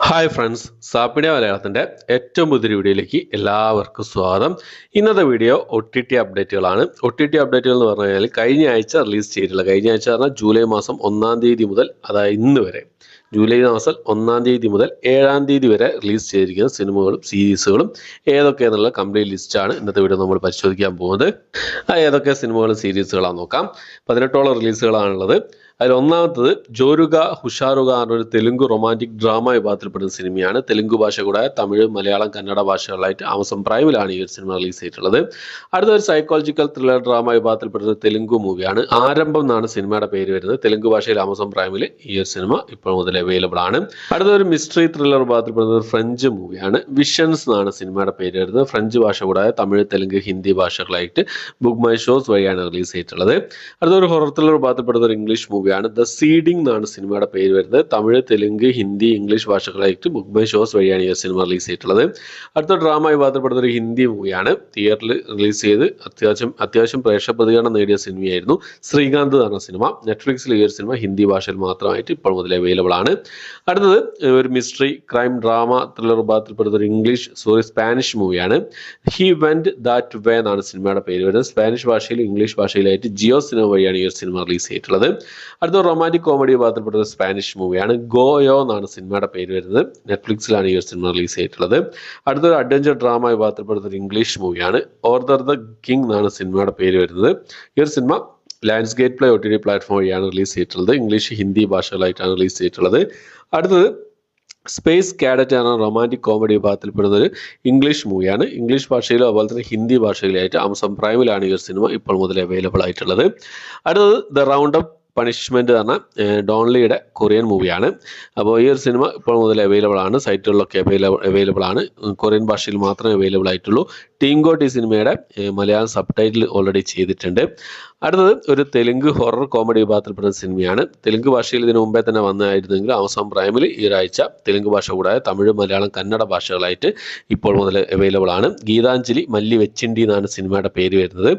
Hi friends, സാപ്പിഡിയ മലയാളത്തിൻ്റെ ഏറ്റവും പുതിയ വീഡിയോയിലേക്ക് എല്ലാവർക്കും സ്വാഗതം. ഇന്നത്തെ വീഡിയോ OTT അപ്ഡേറ്റുകളാണ്. OTT അപ്ഡേറ്റുകൾ എന്ന് പറഞ്ഞു കഴിഞ്ഞാൽ കഴിഞ്ഞ ആഴ്ച റിലീസ് ചെയ്തിട്ടുള്ള, കഴിഞ്ഞ ആഴ്ച പറഞ്ഞാൽ ജൂലൈ മാസം 1-ാം തീയതി മുതൽ, അതായത് ഇന്ന് വരെ, ജൂലൈ മാസം 1-ാം തീയതി മുതൽ 7-ാം തീയതി വരെ റിലീസ് ചെയ്തിരിക്കുന്ന സിനിമകളും സീരീസുകളും ഏതൊക്കെയെന്നുള്ള കംപ്ലീറ്റ് ലിസ്റ്റാണ് ഇന്നത്തെ വീഡിയോ നമ്മൾ പരിശോധിക്കാൻ പോകുന്നത്. ഏതൊക്കെ സിനിമകളും സീരീസുകളാണെന്ന് നോക്കാം. 18ഓളം റിലീസുകളാണുള്ളത്. അതിൽ ഒന്നാമത്തത് ജോരുക ഹുഷാരുക എന്നൊരു തെലുങ്ക് റൊമാൻറ്റിക് ഡ്രാമ വിഭാഗത്തിൽപ്പെടുന്ന സിനിമയാണ്. തെലുങ്ക് ഭാഷ കൂടാതെ തമിഴ്, മലയാളം, കന്നഡ ഭാഷകളിലായിട്ട് ആമസോൺ പ്രൈമിലാണ് ഈ ഒരു സിനിമ റിലീസ് ചെയ്തിട്ടുള്ളത്. അടുത്തൊരു സൈക്കോളജിക്കൽ ത്രില്ലർ ഡ്രാമ വിഭാഗത്തിൽപ്പെടുന്ന തെലുങ്ക് മൂവിയാണ്. ആരംഭം എന്നാണ് സിനിമയുടെ പേര് വരുന്നത്. തെലുങ്ക് ഭാഷയിൽ ആമസോൺ പ്രൈമിൽ ഈ ഒരു സിനിമ ഇപ്പോൾ മുതൽ അവൈലബിൾ ആണ്. അടുത്തൊരു മിസ്റ്ററി ത്രില്ലർ വിഭാഗത്തിൽപ്പെടുന്നത് ഫ്രഞ്ച് മൂവിയാണ്. വിഷൻസ് എന്നാണ് സിനിമയുടെ പേര് വരുന്നത്. ഫ്രഞ്ച് ഭാഷ കൂടാതെ തമിഴ്, തെലുങ്ക്, ഹിന്ദി ഭാഷകളായിട്ട് ബുക്ക് മൈ ഷോസ് വഴിയാണ് റിലീസ് ചെയ്തിട്ടുള്ളത്. അടുത്തൊരു ഹൊറർ ത്രില്ലർ വിഭാഗത്തിൽപ്പെടുന്ന ഒരു ഇംഗ്ലീഷ് മൂവിയാണ്. ദ സീഡിംഗ് എന്നാണ് സിനിമയുടെ പേര് വരുന്നത്. തമിഴ്, തെലുങ്ക്, ഹിന്ദി, ഇംഗ്ലീഷ് ഭാഷകളായിട്ട് ബുക്ക് മൈ ഷോസ് വഴിയാണ് ഈ സിനിമ റിലീസ് ചെയ്തിട്ടുള്ളത്. അടുത്ത ഡ്രാമ വിഭാഗത്തിൽപ്പെടുന്ന ഒരു ഹിന്ദി മൂവിയാണ്. തിയേറ്ററിൽ റിലീസ് ചെയ്ത് അത്യാവശ്യം പ്രേക്ഷക പ്രതികരണം നേടിയ സിനിമയായിരുന്നു ശ്രീകാന്ത് എന്ന് പറഞ്ഞ സിനിമ. നെറ്റ്ഫ്ലിക്സിൽ ഈ ഒരു സിനിമ ഹിന്ദി ഭാഷയിൽ മാത്രമായിട്ട് ഇപ്പോൾ മുതൽ അവൈലബിൾ ആണ്. അടുത്തത് ഒരു മിസ്റ്ററി ക്രൈം ഡ്രാമ ത്രില്ലർ വിഭാഗത്തിൽപ്പെടുന്ന ഒരു സ്പാനിഷ് മൂവിയാണ്. ഹി വെന്റ് ദാറ്റ് വേ എന്നാണ് സിനിമയുടെ പേര് വരുന്നത്. സ്പാനിഷ് ഭാഷയിലും ഇംഗ്ലീഷ് ഭാഷയിലായിട്ട് ജിയോ സിനിമ വഴിയാണ് ഈ ഒരു സിനിമ റിലീസ് ചെയ്തിട്ടുള്ളത്. അടുത്ത റൊമാൻറ്റിക് കോമഡി വിഭാഗത്തിൽപ്പെടുന്ന സ്പാനിഷ് മൂവിയാണ്. ഗോയോ എന്നാണ് സിനിമയുടെ പേര് വരുന്നത്. നെറ്റ്ഫ്ലിക്സിലാണ് ഈ ഒരു സിനിമ റിലീസ് ചെയ്തിട്ടുള്ളത്. അടുത്തൊരു അഡ്വഞ്ചർ ഡ്രാമ വിഭാഗത്തിൽപ്പെടുന്ന ഒരു ഇംഗ്ലീഷ് മൂവിയാണ്. ഓർഡർ ദ കിങ് എന്നാണ് സിനിമയുടെ പേര് വരുന്നത്. ഈ ഒരു cinema landscape play OTT platform വഴിയാണ് റിലീസ് ചെയ്തിട്ടുള്ളത്. ഇംഗ്ലീഷ്, ഹിന്ദി ഭാഷകളായിട്ടാണ് റിലീസ് ചെയ്തിട്ടുള്ളത്. അടുത്തത് സ്പേസ് കാഡറ്റ് എന്ന റൊമാൻറ്റിക് കോമഡി വിഭാഗത്തിൽപ്പെടുന്ന ഒരു ഇംഗ്ലീഷ് മൂവിയാണ്. ഇംഗ്ലീഷ് ഭാഷയിലും അതുപോലെ തന്നെ ഹിന്ദി ഭാഷയിലായിട്ട് ആമസോൺ പ്രൈമിലാണ് ഈ ഒരു സിനിമ ഇപ്പോൾ മുതൽ അവൈലബിൾ ആയിട്ടുള്ളത്. അടുത്തത് ദ റൗണ്ട് അപ്പ് പണിഷ്മെന്റ് എന്ന ഡോൺലിയുടെ കൊറിയൻ മൂവിയാണ്. അപ്പോൾ ഈ ഒരു സിനിമ ഇപ്പോൾ മുതൽ അവൈലബിൾ ആണ്. സൈറ്റുകളിലൊക്കെ അവൈലബിൾ ആണ്. കൊറിയൻ ഭാഷയിൽ മാത്രമേ അവൈലബിൾ ആയിട്ടുള്ളൂ. ടീംഗോട്ട് ഈ സിനിമയുടെ മലയാളം സബ് ടൈറ്റിൽ ഓൾറെഡി ചെയ്തിട്ടുണ്ട്. അടുത്തത് ഒരു തെലുങ്ക് ഹൊറർ കോമഡി വിഭാഗത്തിൽപ്പെടുന്ന സിനിമയാണ്. തെലുങ്ക് ഭാഷയിൽ ഇതിനു മുമ്പേ തന്നെ വന്നതായിരുന്നെങ്കിൽ ആമസോൺ പ്രൈമിൽ ഈ ഒരാഴ്ച തെലുങ്ക് ഭാഷ കൂടാതെ തമിഴ്, മലയാളം, കന്നഡ ഭാഷകളായിട്ട് ഇപ്പോൾ മുതൽ അവൈലബിൾ ആണ്. ഗീതാഞ്ജലി മല്ലി വെച്ചിണ്ടി എന്നാണ് സിനിമയുടെ പേര് വരുന്നത്.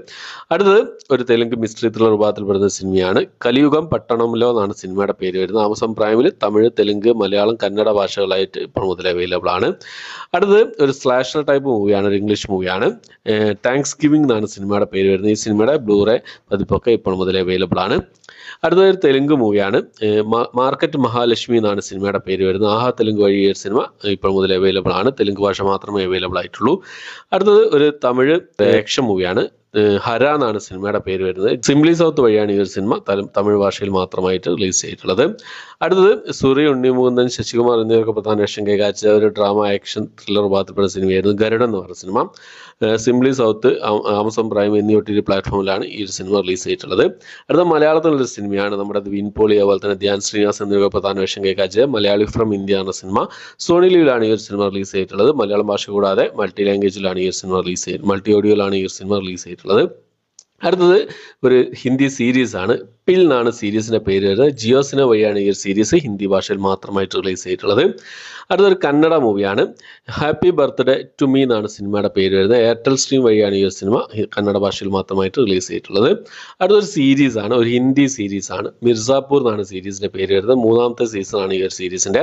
അടുത്തത് ഒരു തെലുങ്ക് മിസ്റ്ററി ത്രില്ലർ വിഭാഗത്തിൽപ്പെടുന്ന സിനിമയാണ്. കലിയുഗം പട്ടണംലോ എന്നാണ് സിനിമയുടെ പേര് വരുന്നത്. ആമസോൺ പ്രൈമിൽ തമിഴ്, തെലുങ്ക്, മലയാളം, കന്നഡ ഭാഷകളായിട്ട് ഇപ്പോൾ മുതൽ അവൈലബിൾ ആണ്. അടുത്തത് ഒരു സ്ലാഷർ ടൈപ്പ് മൂവിയാണ്. ഒരു ഇംഗ്ലീഷ് മൂവിയാണ്. താങ്ക്സ് ഗിവിംഗ് എന്നാണ് സിനിമയുടെ പേര് വരുന്നത്. ഈ സിനിമയുടെ ബ്ലൂറേ പതിപ്പൊക്കെ ഇപ്പോൾ മുതൽ അവൈലബിൾ ആണ്. അടുത്തൊരു തെലുങ്ക് മൂവിയാണ്. മാർക്കറ്റ് മഹാലക്ഷ്മി എന്നാണ് സിനിമയുടെ പേര് വരുന്നത്. ആഹാ തെലുങ്ക് വഴി ഈ സിനിമ ഇപ്പോൾ മുതൽ അവൈലബിൾ ആണ്. തെലുങ്ക് ഭാഷ മാത്രമേ അവൈലബിൾ ആയിട്ടുള്ളൂ. അടുത്തത് ഒരു തമിഴ് ആക്ഷൻ മൂവിയാണ്. ഹര എന്നാണ് സിനിമയുടെ പേര് വരുന്നത്. സിംപ്ലി സൗത്ത് വഴിയാണ് ഈ ഒരു സിനിമ തമിഴ് ഭാഷയിൽ മാത്രമായിട്ട് റിലീസ് ചെയ്തിട്ടുള്ളത്. അടുത്തത് സൂര്യ, ഉണ്ണിമുകുന്ദൻ, ശശികുമാർ എന്നിവർക്ക് പ്രധാന വേഷം കൈകാച്ച ഒരു ഡ്രാമ ആക്ഷൻ ത്രില്ലർ വിഭാഗത്തിൽപ്പെടുന്ന സിനിമയായിരുന്നു ഗരുഡൻ എന്ന് പറഞ്ഞ cinema. Simply south, Amazon prime എന്നീ OTT പ്ലാറ്റ്ഫോമിലാണ് ഈ ഒരു സിനിമ റിലീസ് ചെയ്തിട്ടുള്ളത്. അടുത്ത മലയാളത്തിലുള്ള സിനിമയാണ്. നമ്മുടെ വിൻപോളി അതുപോലെ തന്നെ ധ്യാൻ ശ്രീനിവാസ് എന്നിവർ പ്രധാന വേഷം കൈകാച്ച മലയാളി ഫ്രം ഇന്ത്യ എന്ന സിനിമ. സോണി ലിവിലാണ് ഈ ഒരു സിനിമ റിലീസ് ചെയ്തിട്ടുള്ളത്. മലയാളം ഭാഷ കൂടാതെ മൾട്ടി ലാംഗ്വേജിലാണ് ഈ ഒരു സിനിമ റിലീസ് ചെയ്തത്. മൾട്ടി ഓഡിയോയിലാണ് ഈ ഒരു സിനിമ റിലീസ് ചെയ്തിട്ടുള്ളത്. അടുത്തത് ഒരു ഹിന്ദി സീരീസ് ആണ്. പിൽ എന്നാണ് സീരീസിന്റെ പേര് വരുന്നത്. ജിയോ സിനിമ വഴിയാണ് ഈ ഒരു സീരീസ് ഹിന്ദി ഭാഷയിൽ മാത്രമായിട്ട് റിലീസ് ചെയ്തിട്ടുള്ളത്. അടുത്തൊരു കന്നഡ മൂവിയാണ്. ഹാപ്പി ബർത്ത്ഡേ ടു മീ എന്നാണ് സിനിമയുടെ പേര് വരുന്നത്. എയർടെൽ സ്ട്രീം വഴിയാണ് ഈ ഒരു സിനിമ കന്നഡ ഭാഷയിൽ മാത്രമായിട്ട് റിലീസ് ചെയ്തിട്ടുള്ളത്. അടുത്തൊരു സീരീസ് ആണ്. ഒരു ഹിന്ദി സീരീസ് ആണ്. മിർസാപൂർ എന്നാണ് സീരീസിന്റെ പേര് വരുന്നത്. 3-ാമത്തെ സീസൺ ആണ് ഈ ഒരു സീരീസിന്റെ.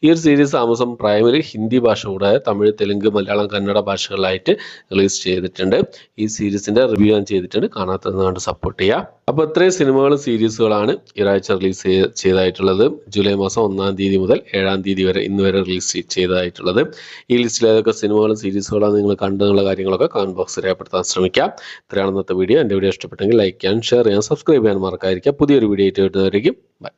ഈ ഒരു സീരീസ് ആമസോൺ പ്രൈമിൽ ഹിന്ദി ഭാഷ കൂടാതെ തമിഴ്, തെലുങ്ക്, മലയാളം, കന്നഡ ഭാഷകളിലായിട്ട് റിലീസ് ചെയ്തിട്ടുണ്ട്. ഈ സീരീസിന്റെ റിവ്യൂ ഞാൻ ചെയ്തിട്ടുണ്ട്. കാണാത്തത് സപ്പോർട്ട് ചെയ്യുക. അപ്പോൾ ഇത്രയും സിനിമകളും സീരീസുകളാണ് ഈ ആഴ്ച റിലീസ് ചെയ്തായിട്ടുള്ളത്. ജൂലൈ മാസം 1-ാം തീയതി മുതൽ 7-ാം തീയതി വരെ ഇന്ന് വരെ റിലീസ് ചെയ്തതായിട്ടുള്ളത്. ഈ ലിസ്റ്റിൽ ഏതൊക്കെ സിനിമകളും സീരീസുകളാണ് നിങ്ങൾ കണ്ടെന്നുള്ള കാര്യങ്ങളൊക്കെ കമന്റ് ബോക്സിൽ രേഖപ്പെടുത്താൻ ശ്രമിക്കാം. ഇത്രയാണ് ഇന്നത്തെ വീഡിയോ. എൻ്റെ വീഡിയോ ഇഷ്ടപ്പെട്ടെങ്കിൽ ലൈക്ക് ചെയ്യാൻ, ഷെയർ ചെയ്യാൻ, സബ്സ്ക്രൈബ് ചെയ്യാൻ മറക്കാതിരിക്കുക. പുതിയൊരു വീഡിയോ ആയിട്ട് വരുന്നവരേക്കും ബൈ.